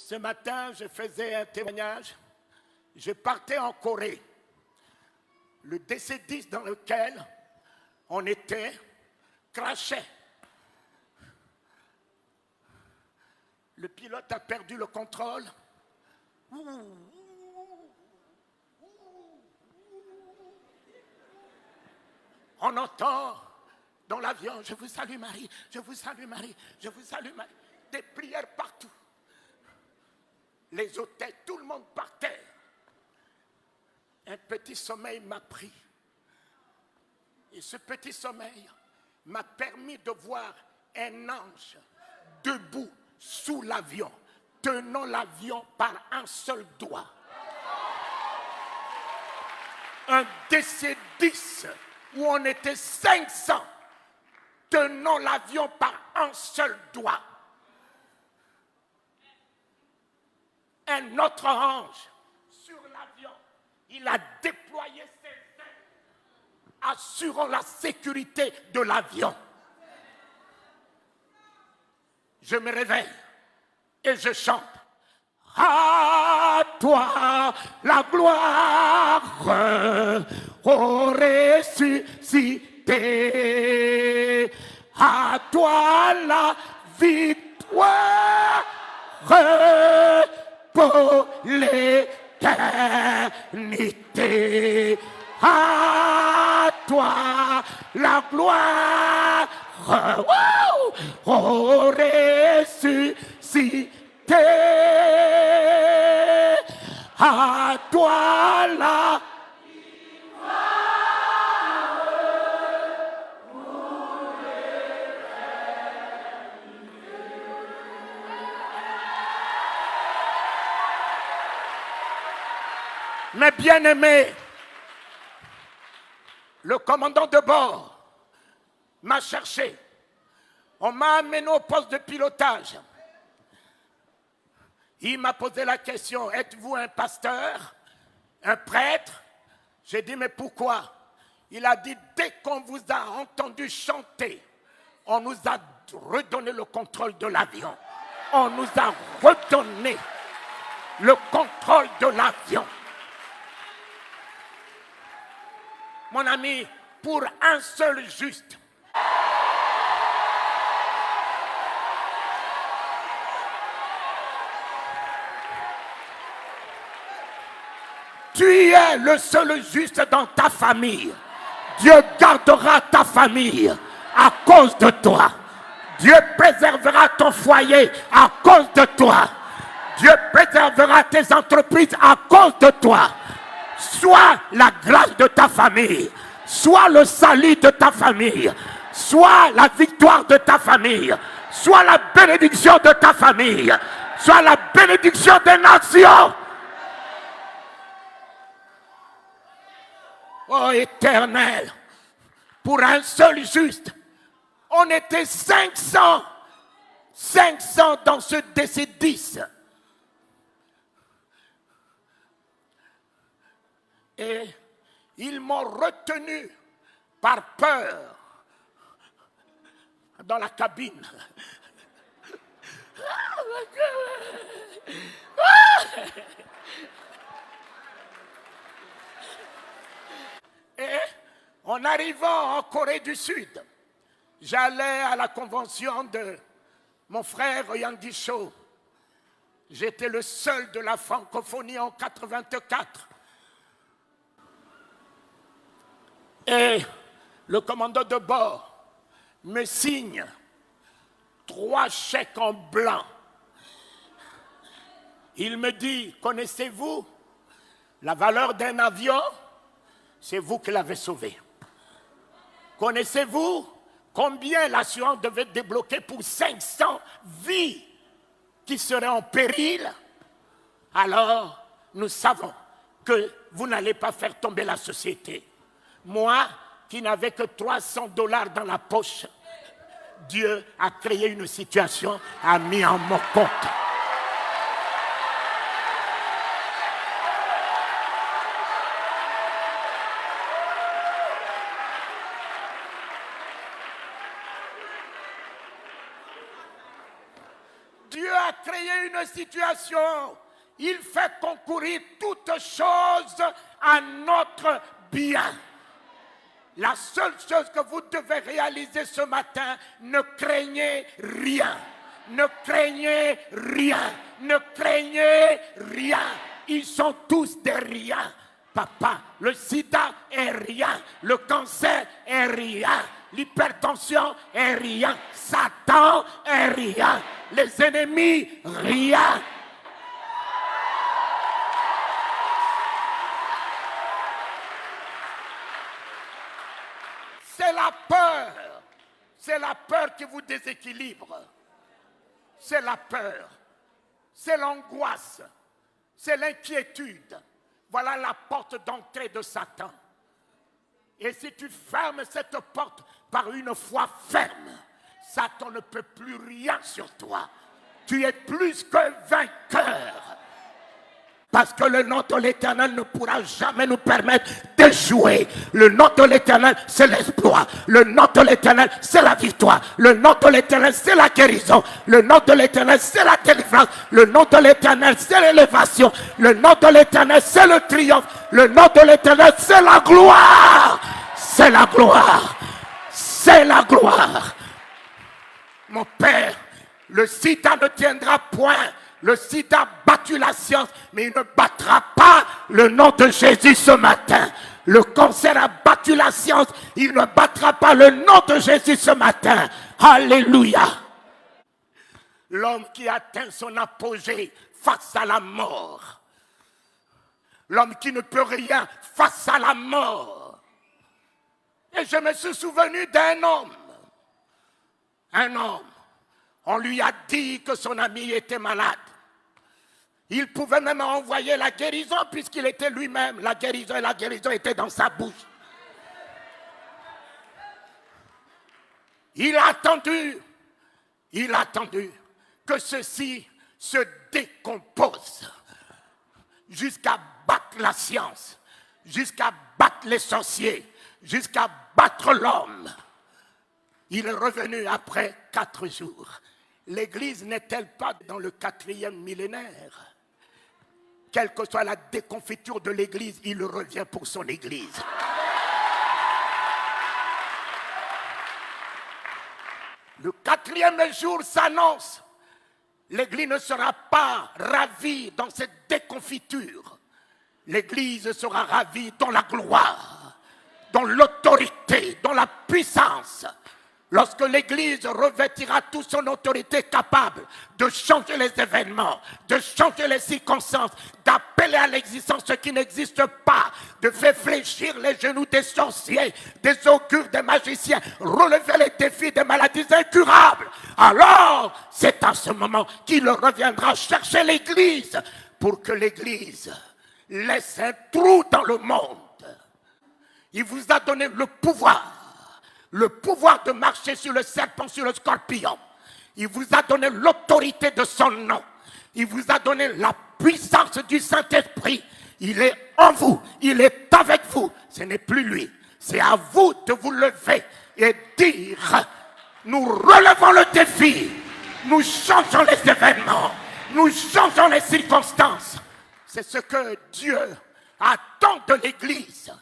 Ce matin, je faisais un témoignage. Je partais en Corée. Le DC-10 dans lequel on était crachait. Le pilote a perdu le contrôle. On entend dans l'avion, je vous salue Marie, je vous salue Marie, je vous salue Marie. Des prières partout. Les hôtels, tout le monde par terre. Un petit sommeil m'a pris. Et ce petit sommeil m'a permis de voir un ange debout sous l'avion, tenant l'avion par un seul doigt. Un DC-10 où on était 500, tenant l'avion par un seul doigt. Un autre ange sur l'avion, il a déployé ses ailes, assurant la sécurité de l'avion. Je me réveille et je chante. À toi la gloire, ô ressuscité, à toi la victoire pour l'éternité. À toi la gloire, ô ressuscité. À toi la Mes bien-aimés, le commandant de bord m'a cherché. On m'a amené au poste de pilotage. Il m'a posé la question, êtes-vous un pasteur, un prêtre? J'ai dit, mais pourquoi? Il a dit, dès qu'on vous a entendu chanter, on nous a redonné le contrôle de l'avion. On nous a redonné le contrôle de l'avion. Mon ami, pour un seul juste, tu es le seul juste dans ta famille. Dieu gardera ta famille à cause de toi. Dieu préservera ton foyer à cause de toi. Dieu préservera tes entreprises à cause de toi. Soit la grâce de ta famille, soit le salut de ta famille, soit la victoire de ta famille, soit la bénédiction de ta famille, soit la bénédiction des nations. Oh Éternel, pour un seul juste, on était 500 dans ce DC-10. Et ils m'ont retenu par peur dans la cabine. Et en arrivant en Corée du Sud, j'allais à la convention de mon frère Yandi Cho. J'étais le seul de la francophonie en 84. Et le commandant de bord me signe 3 chèques en blanc. Il me dit, connaissez-vous la valeur d'un avion? C'est vous qui l'avez sauvé. Connaissez-vous combien l'assurance devait débloquer pour 500 vies qui seraient en péril? Alors, nous savons que vous n'allez pas faire tomber la société. Moi, qui n'avais que $300 dans la poche, Dieu a créé une situation, a mis en mon compte. Dieu a créé une une situation, il fait concourir toutes choses à notre bien. La seule chose que vous devez réaliser ce matin, ne craignez rien. Ne craignez rien. Ne craignez rien. Ils sont tous des riens. Papa, le sida est rien. Le cancer est rien. L'hypertension est rien. Satan est rien. Les ennemis, rien. C'est la peur. C'est la peur qui vous déséquilibre. C'est la peur. C'est l'angoisse. C'est l'inquiétude. Voilà la porte d'entrée de Satan. Et si tu fermes cette porte par une foi ferme, Satan ne peut plus rien sur toi. Tu es plus que vainqueur. Parce que le nom de l'Éternel ne pourra jamais nous permettre d'échouer. Le nom de l'Éternel, c'est l'exploit. Le nom de l'Éternel, c'est la victoire. Le nom de l'Éternel, c'est la guérison. Le nom de l'Éternel, c'est la délivrance. Le nom de l'Éternel, c'est l'élévation. Le nom de l'Éternel, c'est le triomphe. Le nom de l'Éternel, c'est la gloire. C'est la gloire. C'est la gloire. Mon Père, le sida ne tiendra point. Le sida a battu la science, mais il ne battra pas le nom de Jésus ce matin. Le cancer a battu la science, il ne battra pas le nom de Jésus ce matin. Alléluia. L'homme qui atteint son apogée face à la mort. L'homme qui ne peut rien face à la mort. Et je me suis souvenu d'un homme. Un homme. On lui a dit que son ami était malade. Il pouvait même envoyer la guérison puisqu'il était lui-même. La guérison était dans sa bouche. Il a attendu que ceci se décompose jusqu'à battre la science, jusqu'à battre les sorciers, jusqu'à battre l'homme. Il est revenu après 4 jours. L'Église n'est-elle pas dans le 4e millénaire? Quelle que soit la déconfiture de l'Église, il revient pour son Église. Le 4e jour s'annonce. L'Église ne sera pas ravie dans cette déconfiture. L'Église sera ravie dans la gloire, dans l'autorité, dans la puissance. Lorsque l'Église revêtira toute son autorité capable de changer les événements, de changer les circonstances, d'appeler à l'existence ce qui n'existe pas, de faire fléchir les genoux des sorciers, des augures, des magiciens, relever les défis des maladies incurables, alors c'est à ce moment qu'il reviendra chercher l'Église pour que l'Église laisse un trou dans le monde. Il vous a donné le pouvoir de marcher sur le serpent, sur le scorpion. Il vous a donné l'autorité de son nom. Il vous a donné la puissance du Saint-Esprit. Il est en vous, il est avec vous. Ce n'est plus lui. C'est à vous de vous lever et dire, nous relevons le défi. Nous changeons les événements. Nous changeons les circonstances. C'est ce que Dieu attend de l'Église.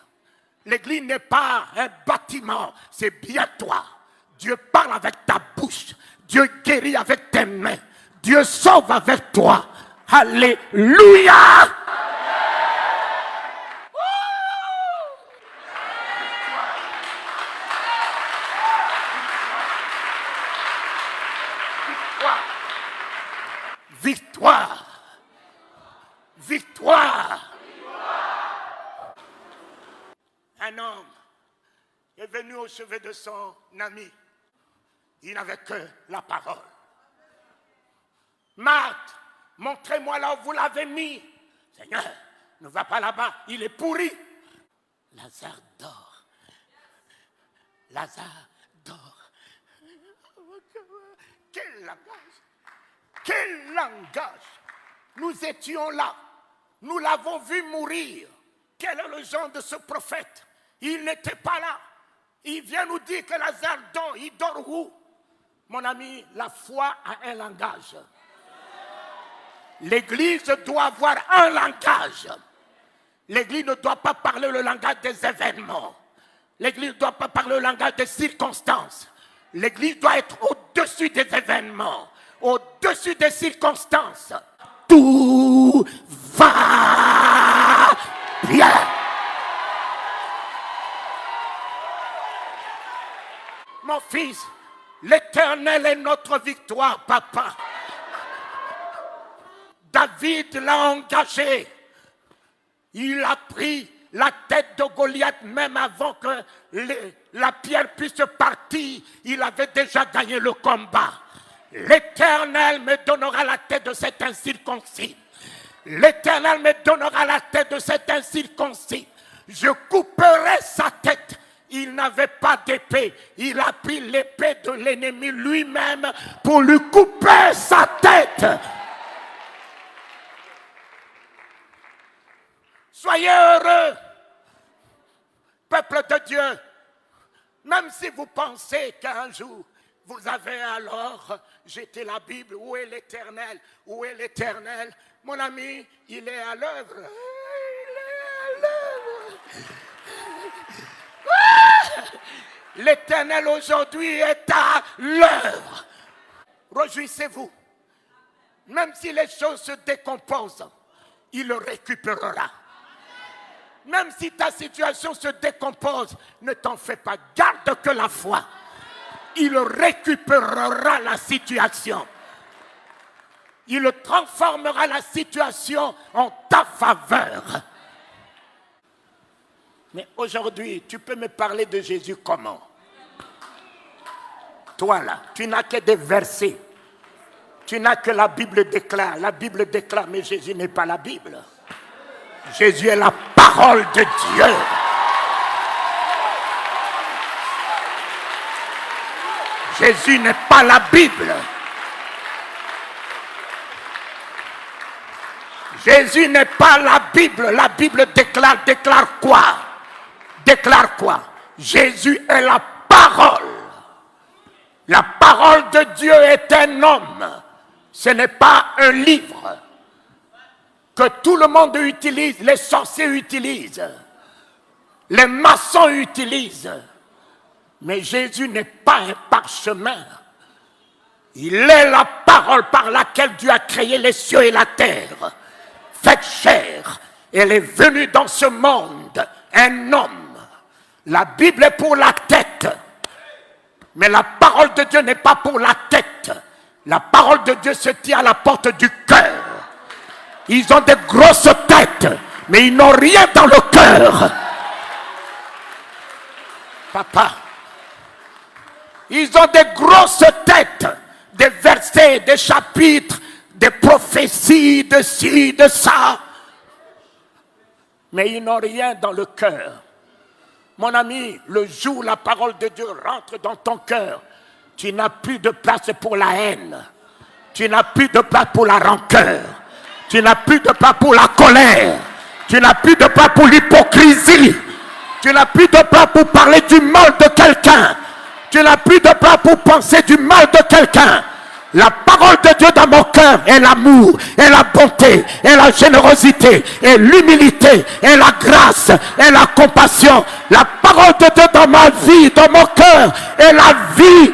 L'Église n'est pas un bâtiment, c'est bien toi. Dieu parle avec ta bouche. Dieu guérit avec tes mains. Dieu sauve avec toi. Alléluia! Victoire! Victoire! Un homme est venu au chevet de son ami. Il n'avait que la parole. Marthe, montrez-moi là où vous l'avez mis. Seigneur, ne va pas là-bas, il est pourri. Lazare dort. Lazare dort. Quel langage! Quel langage! Nous étions là. Nous l'avons vu mourir. Quel est le genre de ce prophète? Il n'était pas là. Il vient nous dire que Lazare dort. Il dort où? Mon ami, la foi a un langage. L'Église doit avoir un langage. L'Église ne doit pas parler le langage des événements. L'Église ne doit pas parler le langage des circonstances. L'Église doit être au-dessus des événements, au-dessus des circonstances. Tout va bien. Mon fils, l'Éternel est notre victoire, papa. David l'a engagé. Il a pris la tête de Goliath même avant que la pierre puisse partir. Il avait déjà gagné le combat. L'Éternel me donnera la tête de cet incirconcis. L'Éternel me donnera la tête de cet incirconcis. Je couperai sa tête. Il n'avait pas d'épée. Il a pris l'épée de l'ennemi lui-même pour lui couper sa tête. Soyez heureux, peuple de Dieu. Même si vous pensez qu'un jour, vous avez alors jeté la Bible, où est l'Éternel? Où est l'Éternel? Mon ami, il est à l'œuvre. Il est à l'œuvre. L'Éternel aujourd'hui est à l'œuvre. Réjouissez-vous. Même si les choses se décomposent, il le récupérera. Même si ta situation se décompose, ne t'en fais pas. Garde que la foi. Il récupérera la situation. Il transformera la situation en ta faveur. Mais aujourd'hui, tu peux me parler de Jésus comment? Toi là, tu n'as que des versets. Tu n'as que la Bible déclare. La Bible déclare, mais Jésus n'est pas la Bible. Jésus est la parole de Dieu. Jésus n'est pas la Bible. Jésus n'est pas la Bible. La Bible déclare quoi? Déclare quoi? Jésus est la parole. La parole de Dieu est un homme. Ce n'est pas un livre que tout le monde utilise, les sorciers utilisent, les maçons utilisent. Mais Jésus n'est pas un parchemin. Il est la parole par laquelle Dieu a créé les cieux et la terre. Faite chair. Elle est venue dans ce monde, un homme. La Bible est pour la tête. Mais la parole de Dieu n'est pas pour la tête. La parole de Dieu se tient à la porte du cœur. Ils ont des grosses têtes, mais ils n'ont rien dans le cœur. Papa, ils ont des grosses têtes, des versets, des chapitres, des prophéties, de ci, de ça. Mais ils n'ont rien dans le cœur. Mon ami, le jour où la parole de Dieu rentre dans ton cœur, tu n'as plus de place pour la haine. Tu n'as plus de place pour la rancœur. Tu n'as plus de place pour la colère. Tu n'as plus de place pour l'hypocrisie. Tu n'as plus de place pour parler du mal de quelqu'un. Tu n'as plus de place pour penser du mal de quelqu'un. La parole de Dieu dans mon cœur est l'amour, est la bonté, est la générosité, est l'humilité, est la grâce, est la compassion. La parole de Dieu dans ma vie, dans mon cœur, est la vie,